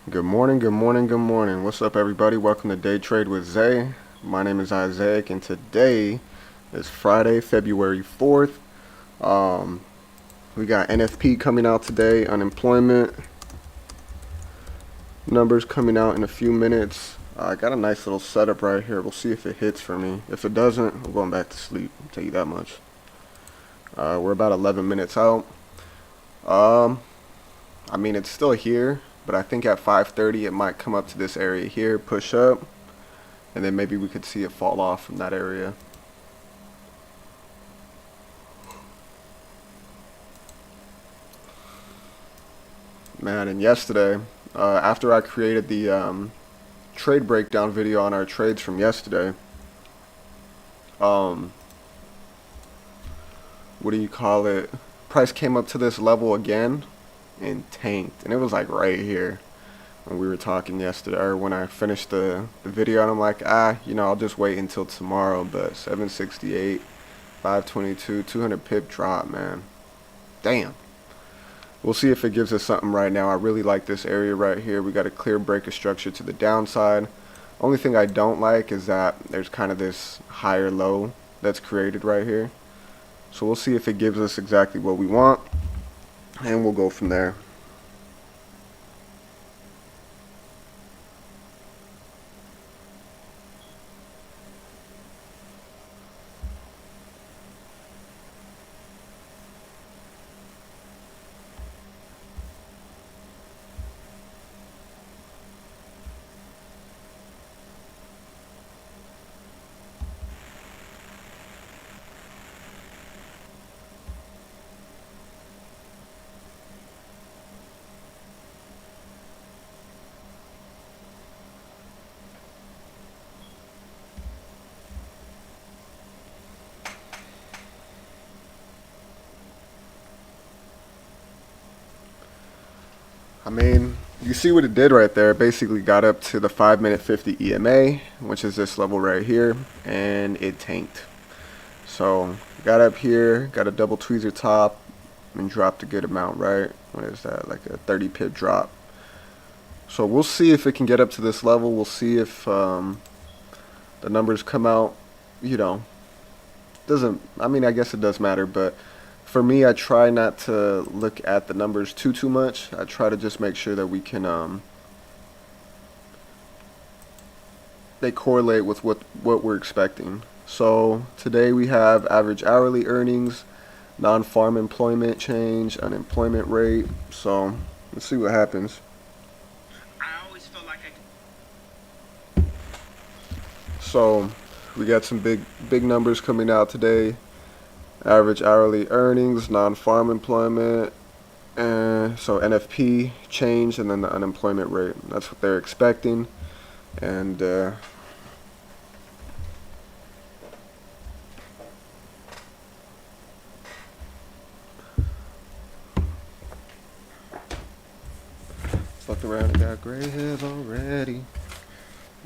Good morning, good morning, good morning. What's up, everybody? Welcome to Day Trade with Zay. My name is Isaac, and today is Friday, February 4th. We got NFP coming out today, unemployment numbers coming out in a few minutes. I got a nice little setup right here. We'll see if it hits for me. If it doesn't, I'm going back to sleep. I'll tell you that much. We're about 11 minutes out. I mean, it's still here, but I think at 5:30 it might come up to this area here, push up, and then maybe we could see it fall off from that area. Man, and yesterday, after I created the trade breakdown video on our trades from yesterday, what do you call it? Price came up to this level again and tanked, and it was like right here when we were talking yesterday, or when I finished the video, and I'm like, I'll just wait until tomorrow. But 768, 522, 200 pip drop, man. Damn. We'll see if it gives us something right now. I really like this area right here. We got a clear break of structure to the downside. Only thing I don't like is that there's kind of this higher low that's created right here. So we'll see if it gives us exactly what we want, and we'll go from there. I mean, you see what it did right there. It basically got up to the 5-minute 50 EMA, which is this level right here, and it tanked. So got up here, got a double tweezer top, and dropped a good amount, right? What is that? Like a 30 pip drop. So we'll see if it can get up to this level. We'll see if the numbers come out. I mean, I guess it does matter, but for me, I try not to look at the numbers too much. I try to just make sure that we can they correlate with what we're expecting. So today we have average hourly earnings, non-farm employment change, unemployment rate. So let's see what happens. So we got some big numbers coming out today. Average hourly earnings, non-farm employment, and so NFP change, and then the unemployment rate. That's what they're expecting. And fucked around and got gray hairs already.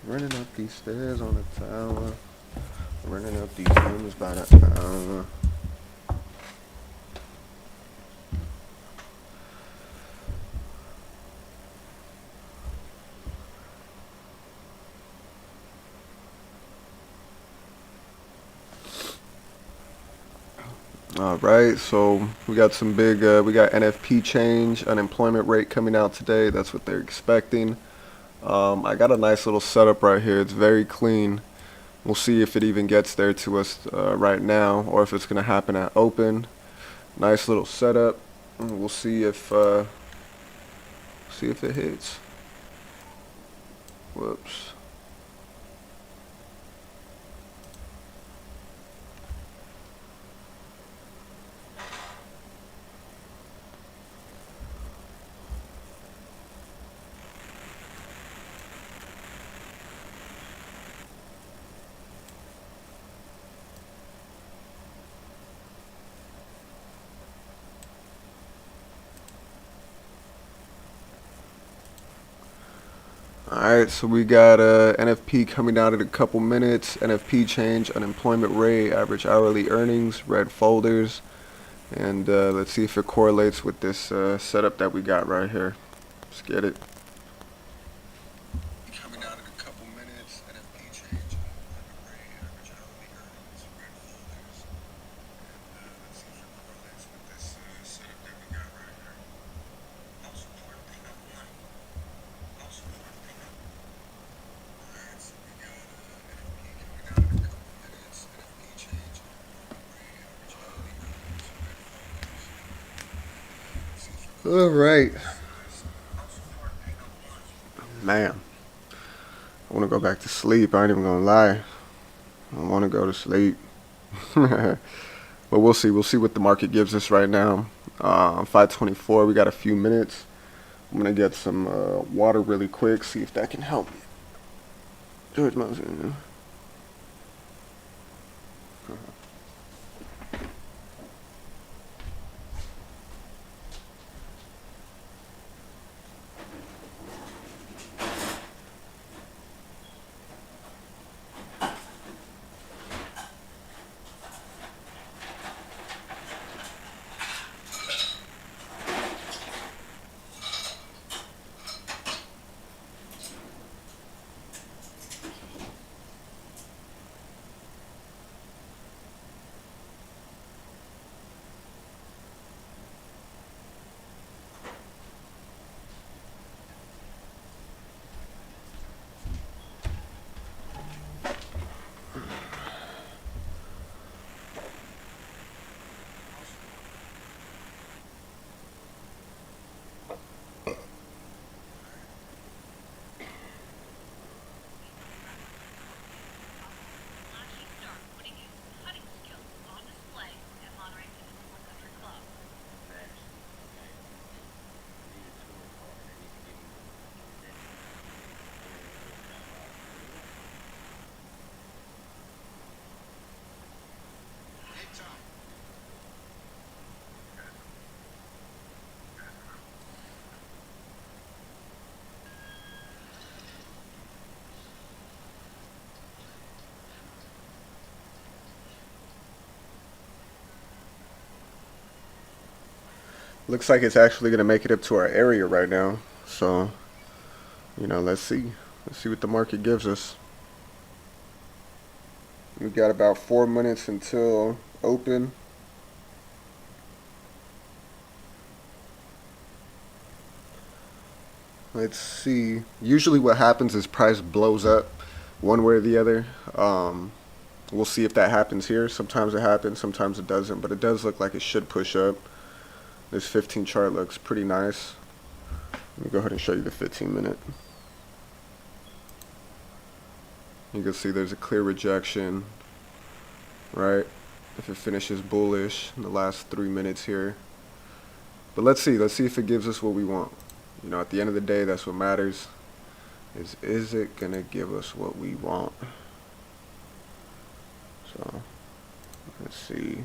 Running up these stairs on the tower. Running up these rooms by the hour. All right, so we got some big, we got NFP change, unemployment rate coming out today. That's what they're expecting. I got a nice little setup right here. It's very clean. We'll see if it even gets there to us right now, or if it's going to happen at open. Nice little setup. We'll see if it hits. Whoops. Alright, so we got NFP coming out in a couple minutes. NFP change, unemployment rate, average hourly earnings, red folders. And let's see if it correlates with this setup that we got right here. Let's get it. All right, man. I want to go back to sleep. I ain't even gonna lie. I want to go to sleep. But we'll see. We'll see what the market gives us right now. 5:24. We got a few minutes. I'm gonna get some water really quick. See if that can help me. George Mountain. Looks like it's actually gonna make it up to our area right now. So, let's see. Let's see what the market gives us. We got about 4 minutes until open. Let's see. Usually what happens is price blows up one way or the other. We'll see if that happens here. Sometimes it happens, sometimes it doesn't, but it does look like it should push up. This 15 chart looks pretty nice. Let me go ahead and show you the 15-minute. You can see there's a clear rejection, right? If it finishes bullish in the last 3 minutes here. But let's see if it gives us what we want. At the end of the day, that's what matters. Is it gonna give us what we want? So, let's see.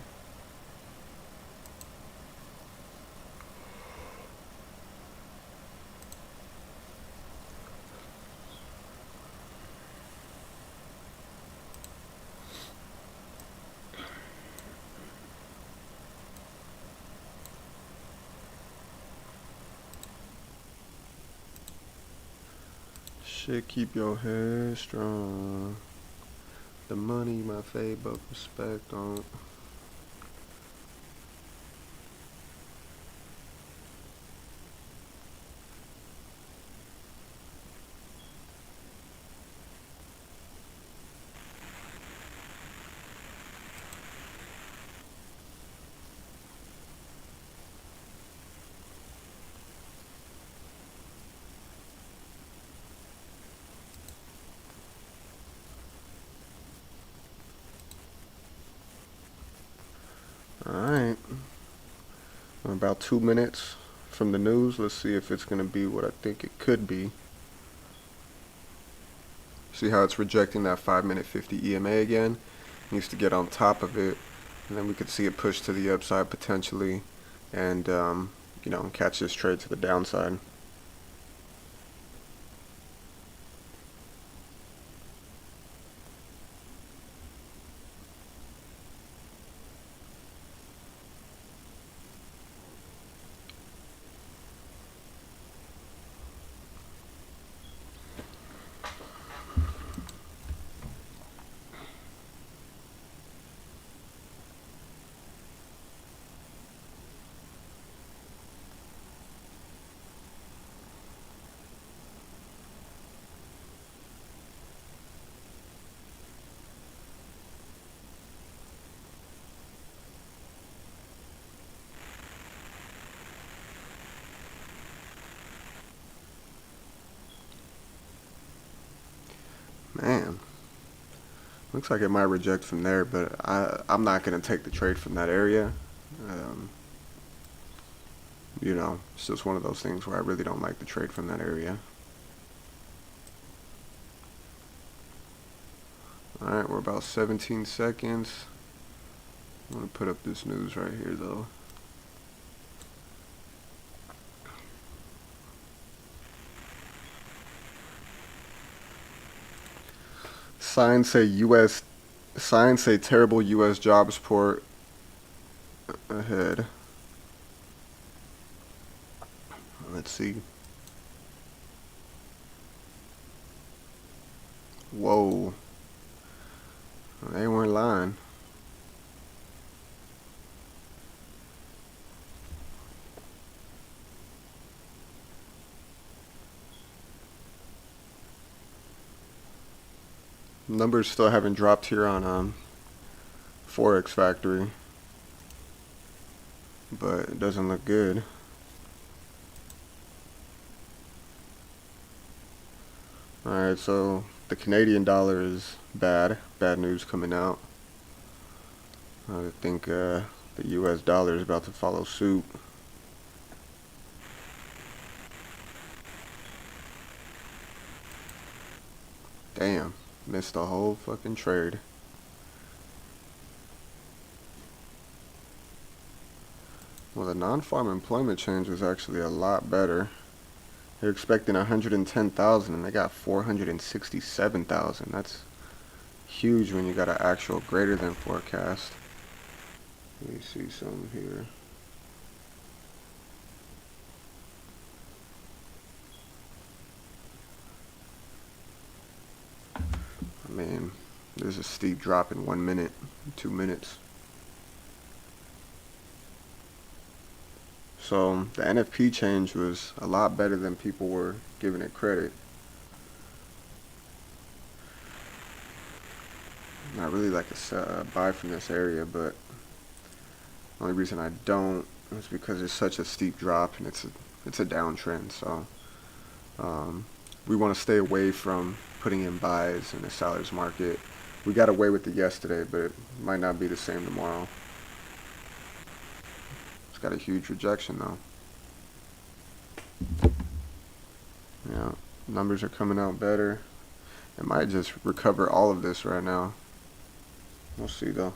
Shit, keep your head strong. The money, my fave, but respect on. Alright. About 2 minutes from the news. Let's see if it's going to be what I think it could be. See how it's rejecting that 5-minute 50 EMA again? Needs to get on top of it. And then we could see it push to the upside potentially. And, catch this trade to the downside. Man, looks like it might reject from there, but I'm not gonna take the trade from that area. Um, it's just one of those things where I really don't like the trade from that area. Alright, we're about 17 seconds. I'm gonna put up this news right here though. Signs say terrible US jobs report ahead. Let's see. Whoa. They weren't lying. Numbers still haven't dropped here on Forex Factory, but it doesn't look good. Alright, so the Canadian dollar is bad news coming out. I think the US dollar is about to follow suit. Damn, missed the whole fucking trade. Well, the non-farm employment change was actually a lot better. They're expecting 110,000 and they got 467,000. That's huge when you got an actual greater than forecast. Let me see some here. I mean, there's a steep drop in 1 minute, 2 minutes. So the NFP change was a lot better than people were giving it credit. Not really like a buy from this area, but the only reason I don't is because it's such a steep drop and it's a downtrend. So we want to stay away from putting in buys in the sellers market. We got away with it yesterday, but it might not be the same tomorrow. It's got a huge rejection though. Yeah, numbers are coming out better. It might just recover all of this right now. We'll see though.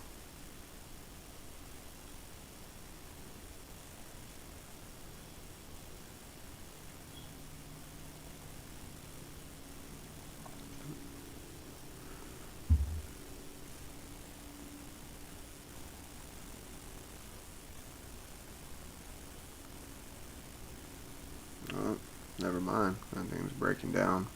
Oh, never mind. That thing's breaking down.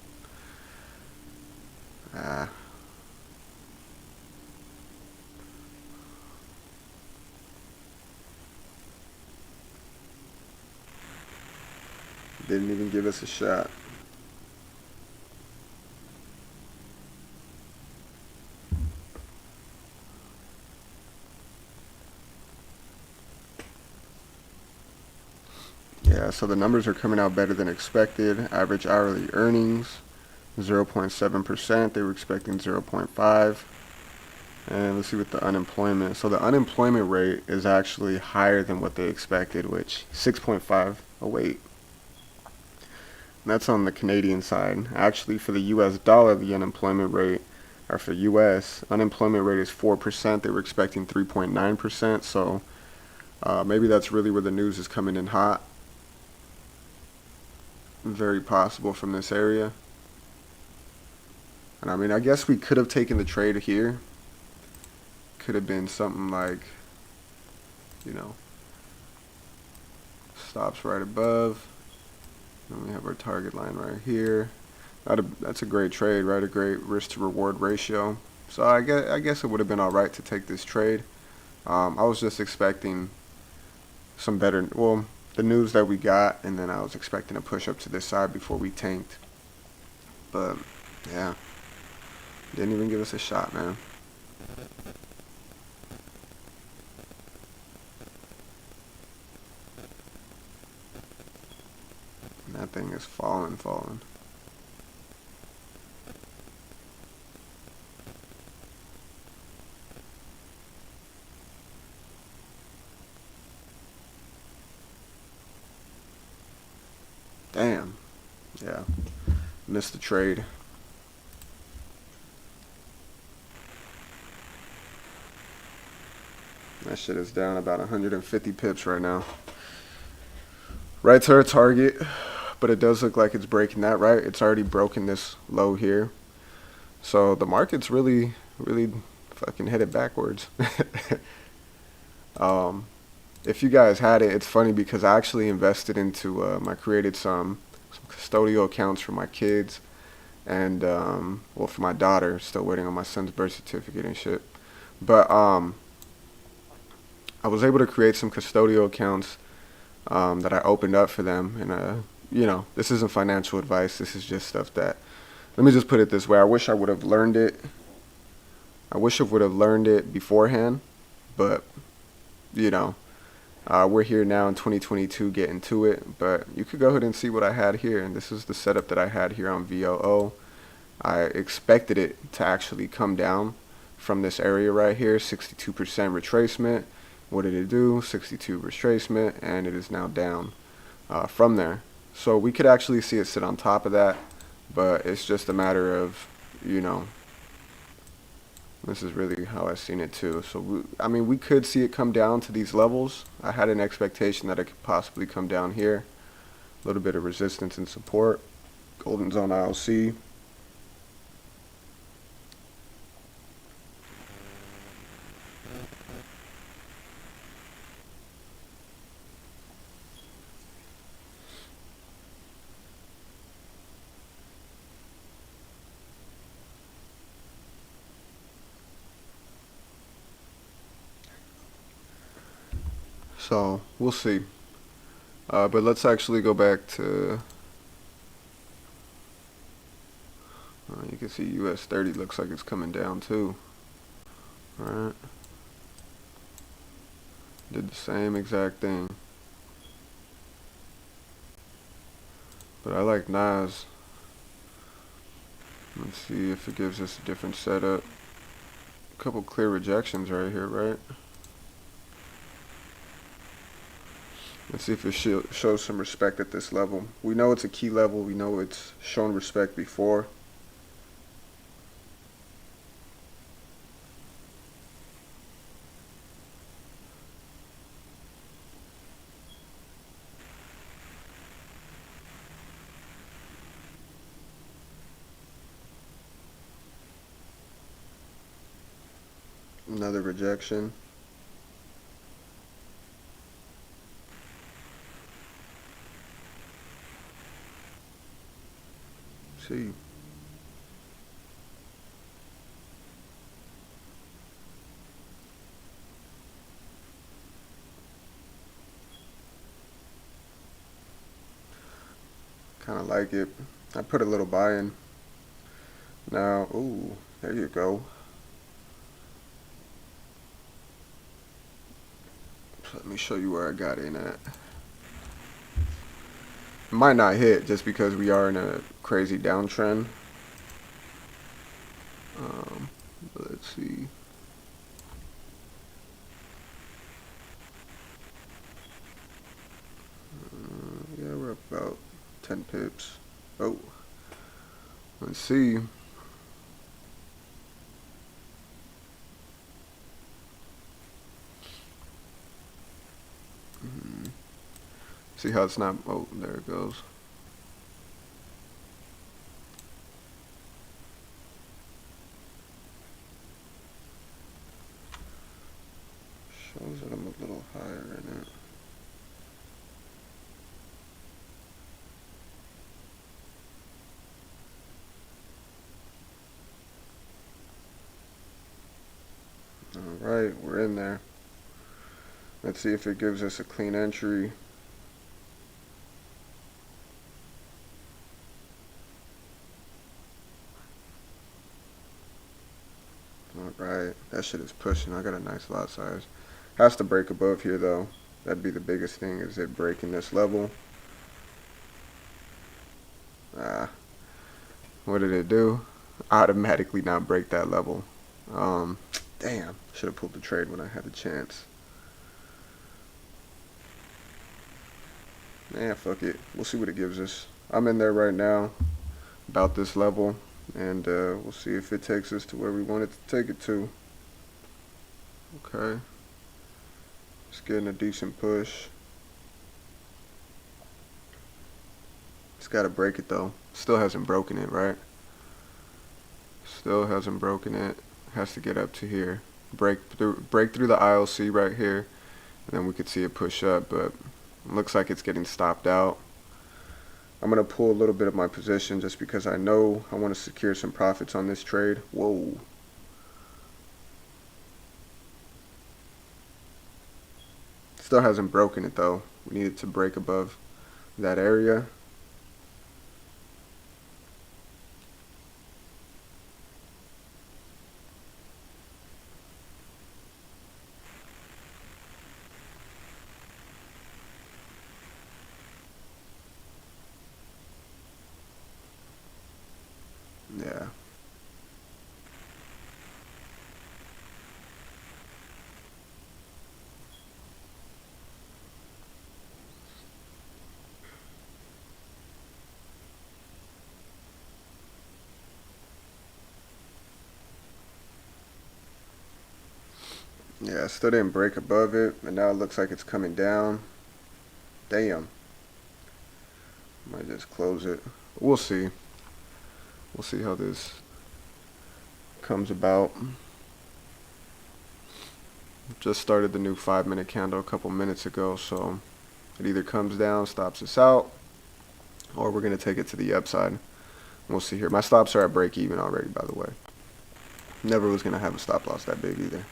Didn't even give us a shot. Yeah, so the numbers are coming out better than expected. Average hourly earnings, 0.7%. They were expecting 0.5. And let's see what the unemployment. So the unemployment rate is actually higher than what they expected, which 6.5. Oh wait. That's on the Canadian side. Actually, for the US dollar, the unemployment rate, or for US, unemployment rate is 4%. They were expecting 3.9%. So maybe that's really where the news is coming in hot. Very possible from this area. And I mean, I guess we could have taken the trade here. Could have been something like, stops right above. And we have our target line right here. That's a great trade, right? A great risk to reward ratio. So I guess it would have been all right to take this trade. I was just expecting some better, well, the news that we got, and then I was expecting a push up to this side before we tanked. But yeah, didn't even give us a shot, man. And that thing is falling. Damn. Yeah. Missed the trade. That shit is down about 150 pips right now. Right to our target, but it does look like it's breaking that, right? It's already broken this low here. So the market's really fucking headed backwards. If you guys had it, it's funny because I actually invested into, I created some custodial accounts for my kids and, well, for my daughter, still waiting on my son's birth certificate and shit. But, I was able to create some custodial accounts, that I opened up for them. And, you know, this isn't financial advice. This is just stuff that, let me just put it this way. I wish I would have learned it. I wish I would have learned it beforehand, but, you know, we're here now in 2022 getting to it, but you could go ahead and see what I had here. And this is the setup that I had here on VOO. I expected it to actually come down from this area right here, 62% retracement. What did it do? 62 retracement, and it is now down from there. So we could actually see it sit on top of that, but it's just a matter of, you know, this is really how I've seen it too. So, I mean, we could see it come down to these levels. I had an expectation that it could possibly come down here. A little bit of resistance and support. Golden Zone ILC. So, we'll see. But let's actually go back to, you can see US30 looks like it's coming down too. Alright. Did the same exact thing. But I like NAS. Let's see if it gives us a different setup. A couple clear rejections right here, right? Let's see if it shows some respect at this level. We know it's a key level. We know it's shown respect before. Another rejection. See. Kind of like it. I put a little buy in. Now, ooh, there you go. So let me show you where I got in at. It might not hit just because we are in a crazy downtrend. Let's see. Yeah, we're up about 10 pips. Oh, let's see. See how it's not, oh, there it goes. Shows that I'm a little higher in it. Alright, we're in there. Let's see if it gives us a clean entry. Alright, that shit is pushing. I got a nice lot size. Has to break above here though. That'd be the biggest thing, is it breaking this level. What did it do? Automatically not break that level. Damn, should have pulled the trade when I had the chance. Fuck it. We'll see what it gives us. I'm in there right now, about this level, and we'll see if it takes us to where we want it to take it to. Okay. It's getting a decent push. It's got to break it though. Still hasn't broken it, right? Still hasn't broken it. Has to get up to here. Break through the ILC right here, and then we could see it push up, but it looks like it's getting stopped out. I'm going to pull a little bit of my position just because I know I want to secure some profits on this trade. Whoa. Still hasn't broken it though. We need it to break above that area. Yeah. Yeah, still didn't break above it, and now it looks like it's coming down. Damn. Might just close it. We'll see. We'll see how this comes about. Just started the new 5-minute candle a couple minutes ago, so it either comes down, stops us out, or we're going to take it to the upside. We'll see here. My stops are at break even already, by the way. Never was going to have a stop loss that big either.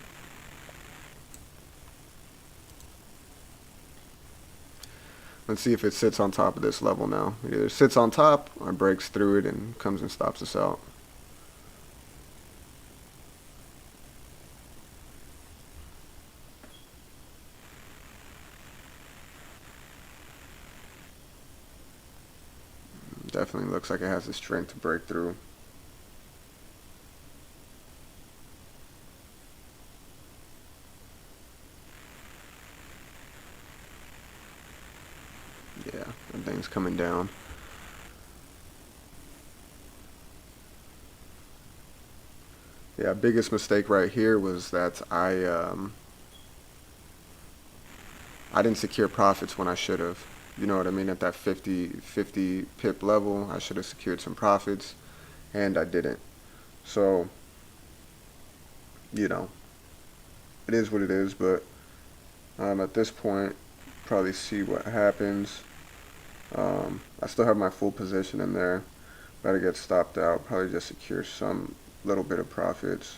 Let's see if it sits on top of this level now. It either sits on top or breaks through it and comes and stops us out. Definitely looks like it has the strength to break through. Yeah, that thing's coming down. Yeah, biggest mistake right here was that I didn't secure profits when I should have. You know what I mean? At that 50 pip level, I should have secured some profits, and I didn't. So, you know, it is what it is, but at this point, probably see what happens. I still have my full position in there. Better get stopped out. Probably just secure some little bit of profits.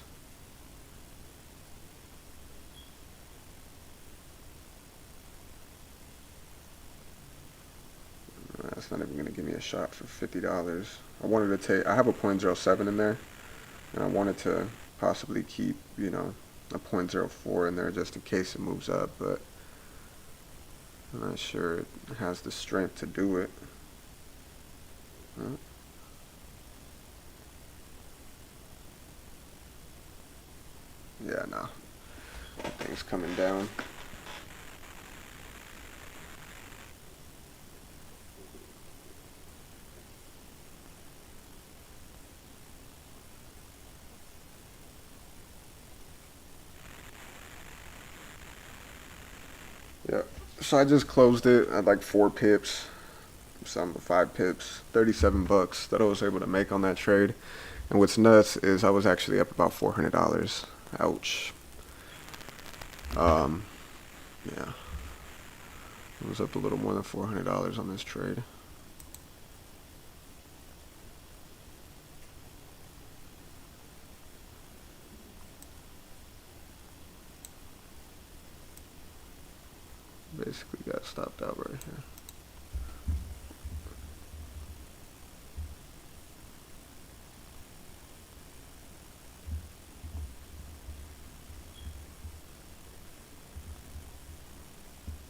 That's not even going to give me a shot for $50. I wanted to take, I have a 0.07 in there, and I wanted to possibly keep, you know, a 0.04 in there just in case it moves up, but I'm not sure it has the strength to do it. Yeah, no. That thing's coming down. Yeah. So I just closed it at like 4 pips, some 5 pips, 37 bucks that I was able to make on that trade. And what's nuts is I was actually up about $400. Ouch. Um, yeah. I was up a little more than $400 on this trade. Basically got stopped out right here.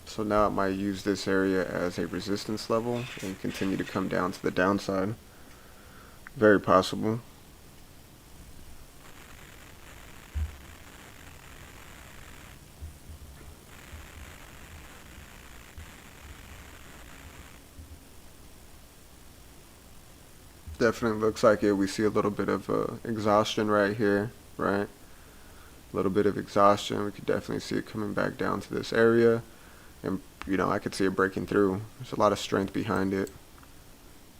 So now it might use this area as a resistance level and continue to come down to the downside. Very possible. Definitely looks like it. We see a little bit of exhaustion right here, right? A little bit of exhaustion. We could definitely see it coming back down to this area. And, I could see it breaking through. There's a lot of strength behind it.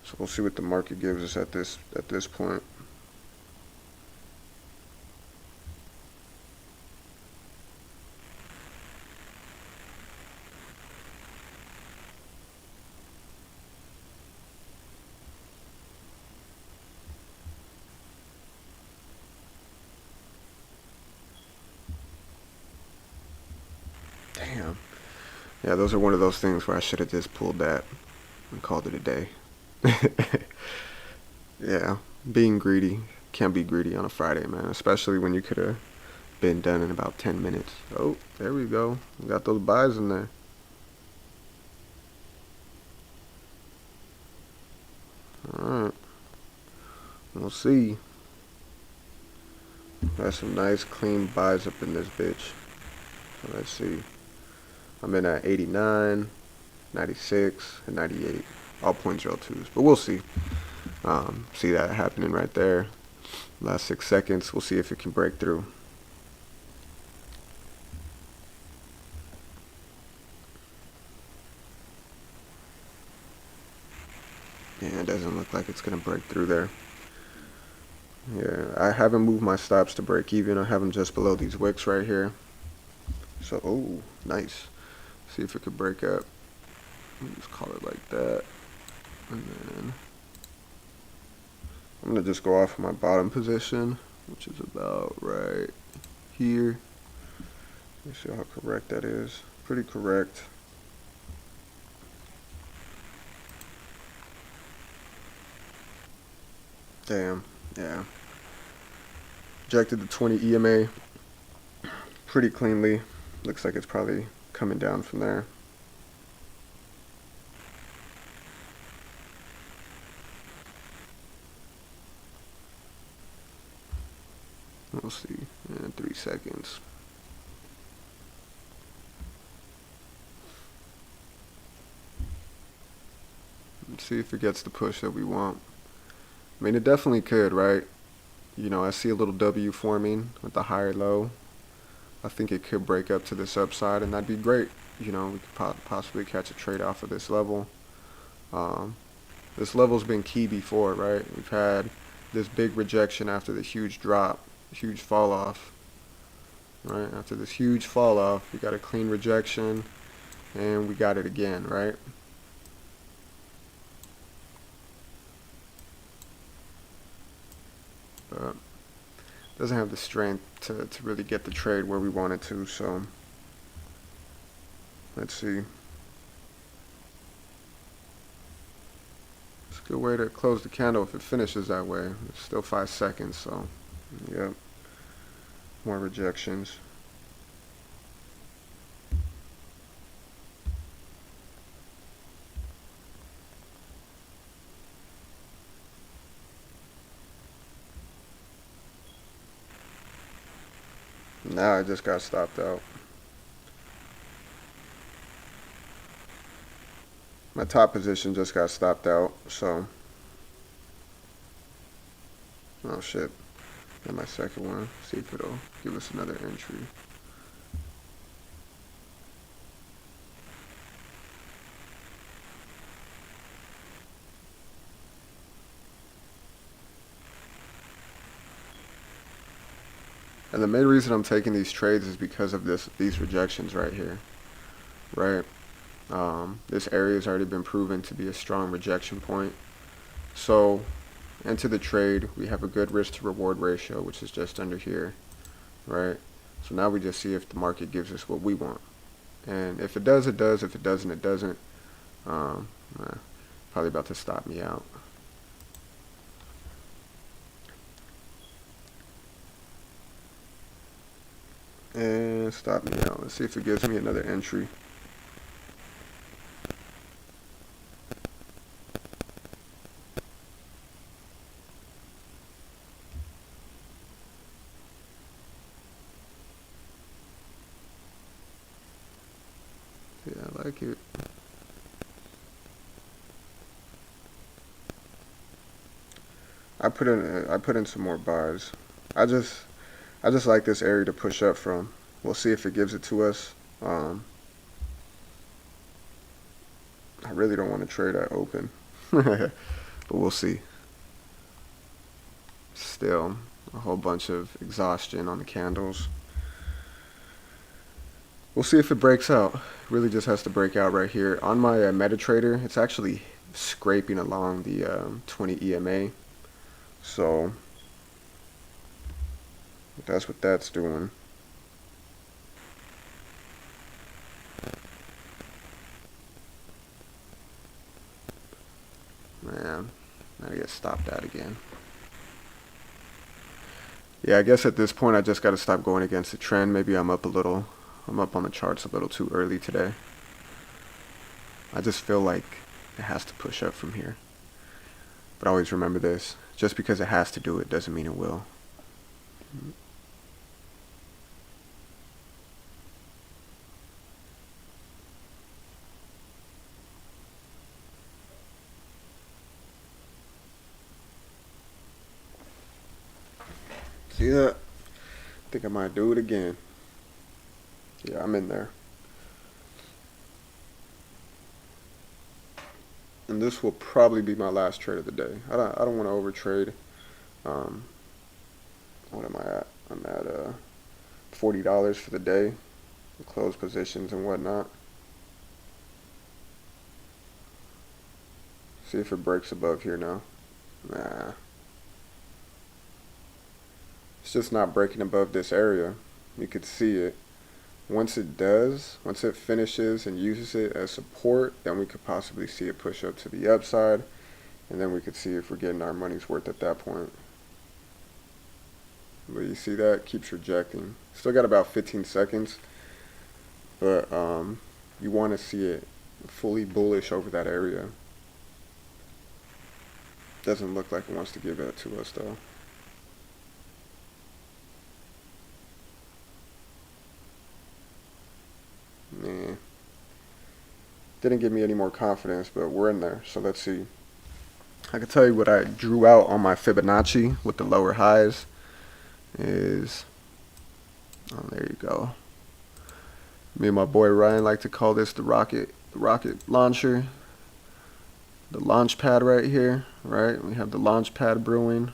So we'll see what the market gives us at this point. Damn. Yeah, those are one of those things where I should have just pulled that and called it a day. Yeah, being greedy. Can't be greedy on a Friday, man. Especially when you could have been done in about 10 minutes. Oh, there we go. We got those buys in there. Alright, we'll see. Got some nice clean buys up in this bitch. So let's see. I'm in at 89, 96, and 98. All .02s. But we'll see. See that happening right there. Last 6 seconds. We'll see if it can break through. Yeah, it doesn't look like it's going to break through there. Yeah, I haven't moved my stops to break even. I have them just below these wicks right here. So, oh, nice. See if it could break up. Let's call it like that. And then I'm going to just go off of my bottom position, which is about right here. Let's see how correct that is. Pretty correct. Damn, yeah. Rejected the 20 EMA pretty cleanly. Looks like it's probably coming down from there. We'll see in 3 seconds. Let's see if it gets the push that we want. I mean, it definitely could, right? I see a little W forming with the higher low. I think it could break up to this upside, and that'd be great. We could possibly catch a trade off of this level. Um, this level's been key before, right? We've had this big rejection after the huge drop, huge fall off. Right? After this huge fall off, we got a clean rejection, and we got it again, right? But doesn't have the strength to really get the trade where we want it to, so let's see. It's a good way to close the candle if it finishes that way. It's still 5 seconds, so yep. More rejections. Now I just got stopped out. My top position just got stopped out, so. Oh shit. And my second one. See if it'll give us another entry. And the main reason I'm taking these trades is because of these rejections right here, right? This area has already been proven to be a strong rejection point. So into the trade, we have a good risk to reward ratio, which is just under here, right? So now we just see if the market gives us what we want. And if it does, it does. If it doesn't, it doesn't. Probably about to stop me out. And stop me out. Let's see if it gives me another entry. Yeah, I like it. I put in some more buys. I just I just like this area to push up from. We'll see if it gives it to us. I really don't want to trade at open, but we'll see. Still, a whole bunch of exhaustion on the candles. We'll see if it breaks out. It really just has to break out right here. On my MetaTrader, it's actually scraping along the 20 EMA. So that's what that's doing. Man, I get stopped at again. Yeah, I guess at this point I just got to stop going against the trend. Maybe I'm up a little. I'm up on the charts a little too early today. I just feel like it has to push up from here. But always remember this. Just because it has to do it doesn't mean it will. See that? I think I might do it again. Yeah, I'm in there. And this will probably be my last trade of the day. I don't want to overtrade. Um, what am I at? I'm at $40 for the day. Close positions and whatnot. See if it breaks above here now. Nah. It's just not breaking above this area. You could see it. Once it does, once it finishes and uses it as support, then we could possibly see it push up to the upside, and then we could see if we're getting our money's worth at that point. But you see that? Keeps rejecting. Still got about 15 seconds, but you want to see it fully bullish over that area. Doesn't look like it wants to give that to us though. Nah. Didn't give me any more confidence, but we're in there, so let's see. I can tell you what I drew out on my Fibonacci with the lower highs is, oh, there you go. Me and my boy Ryan like to call this the rocket launcher. The launch pad right here, right? We have the launch pad brewing,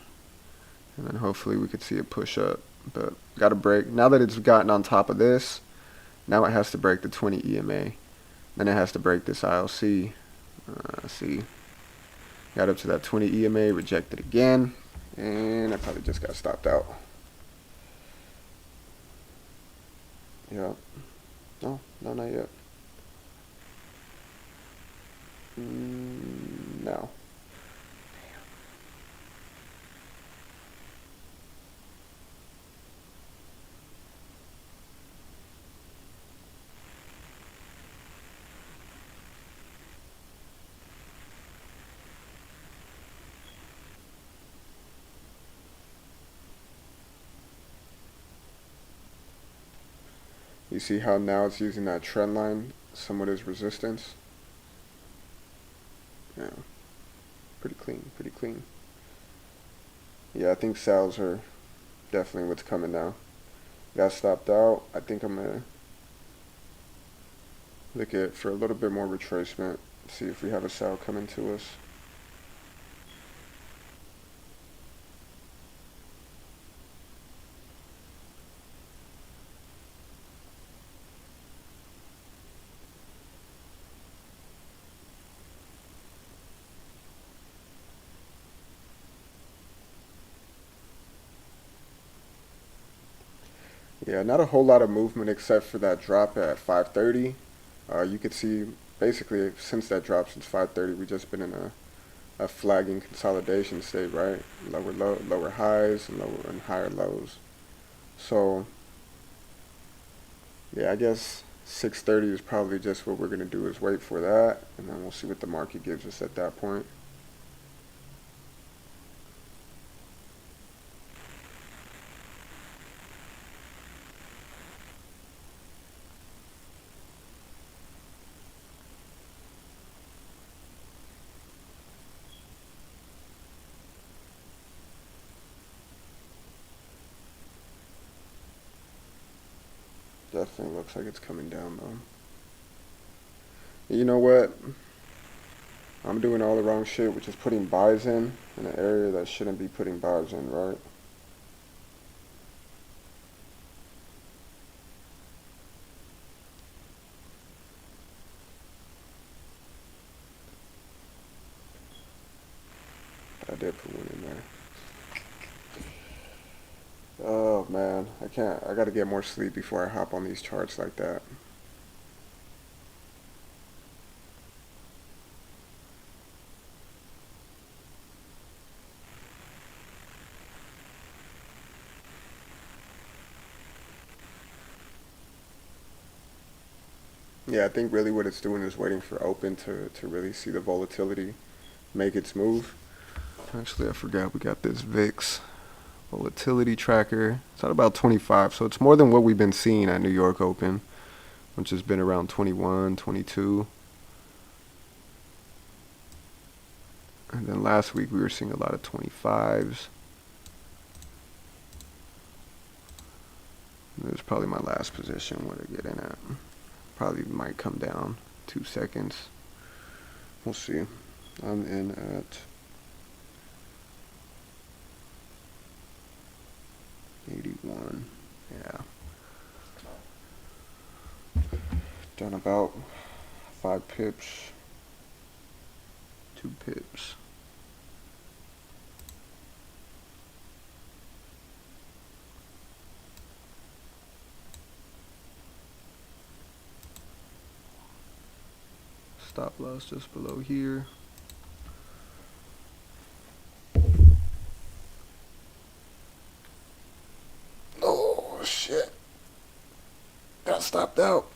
and then hopefully we could see it push up. But got to break. Now that it's gotten on top of this, now it has to break the 20 EMA. Then it has to break this ILC. See, got up to that 20 EMA, rejected again, and I probably just got stopped out. Yeah. No, not yet. No. You see how now it's using that trend line somewhat as resistance? Yeah. Pretty clean, pretty clean. Yeah, I think sales are definitely what's coming now. Got stopped out. I think I'm going to look at for a little bit more retracement, see if we have a sell coming to us. Yeah, not a whole lot of movement except for that drop at 530. You could see basically since that drop since 530, we've just been in a flagging consolidation state, right? Lower highs and lower and higher lows. So yeah, I guess 630 is probably just what we're gonna do is wait for that, and then we'll see what the market gives us at that point. definitely looks like it's coming down though. You know what? I'm doing all the wrong shit, which is putting buys in an area that shouldn't be putting buys in, right? I did put one in there. Oh man, I can't. I gotta get more sleep before I hop on these charts like that. Yeah, I think really what it's doing is waiting for open to really see the volatility make its move. Actually, I forgot we got this VIX volatility tracker. It's at about 25, so it's more than what we've been seeing at New York Open, which has been around 21, 22. And then last week we were seeing a lot of 25s. This is probably my last position where to get in at. Probably might come down 2 seconds. We'll see. I'm in at 81. Yeah. Done about 5 pips. 2 pips. Stop loss just below here. Oh shit. Got stopped out.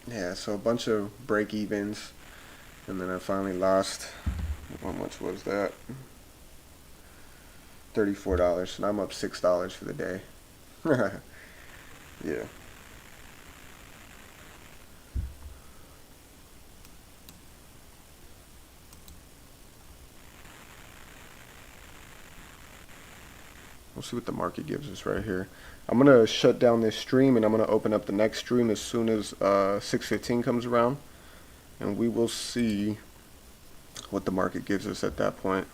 Yeah, so a bunch of break evens, and then I finally lost. How much was that? $34, and I'm up $6 for the day. Yeah. We'll see what the market gives us right here. I'm gonna shut down this stream and I'm gonna open up the next stream as soon as 6:15 comes around, and we will see what the market gives us at that point.